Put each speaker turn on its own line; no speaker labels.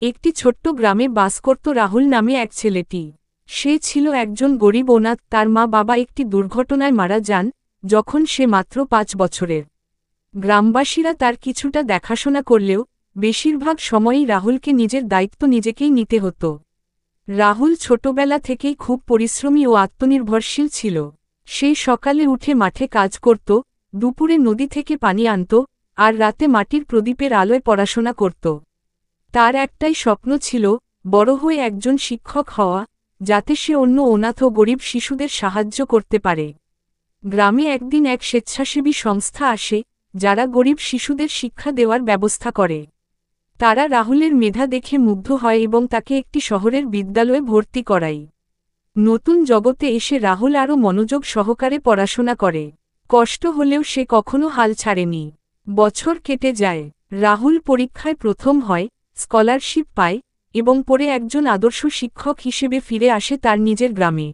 একটি ছোট্ট গ্রামে বাস করত রাহুল নামে এক ছেলেটি। সে ছিল একজন গরিব অনাথ। তার মা বাবা একটি দুর্ঘটনায় মারা যান যখন সে মাত্র 5 বছরের। গ্রামবাসীরা তার কিছুটা দেখাশোনা করলেও বেশিরভাগ সময়ই রাহুলকে নিজের দায়িত্ব নিজেকেই নিতে হতো। রাহুল ছোটবেলা থেকেই খুব পরিশ্রমী ও আত্মনির্ভরশীল ছিল। সে সকালে উঠে মাঠে কাজ করত, দুপুরে নদী থেকে পানি আনত, আর রাতে মাটির প্রদীপের আলোয় পড়াশোনা করত। তার একটাই স্বপ্ন ছিল, বড় হয়ে একজন শিক্ষক হওয়া, যাতে সে অন্য অনাথ ও গরিব শিশুদের সাহায্য করতে পারে। গ্রামে একদিন এক স্বেচ্ছাসেবী সংস্থা আসে, যারা গরিব শিশুদের শিক্ষা দেওয়ার ব্যবস্থা করে। তারা রাহুলের মেধা দেখে মুগ্ধ হয় এবং তাকে একটি শহরের বিদ্যালয়ে ভর্তি করায়। নতুন জগতে এসে রাহুল আরও মনোযোগ সহকারে পড়াশোনা করে। কষ্ট হলেও সে কখনো হাল ছাড়েনি। বছর কেটে যায়, রাহুল পরীক্ষায় প্রথম হয়, স্কলারশিপ পায় এবং পরে একজন আদর্শ শিক্ষক হিসেবে ফিরে আসে তার নিজের গ্রামে।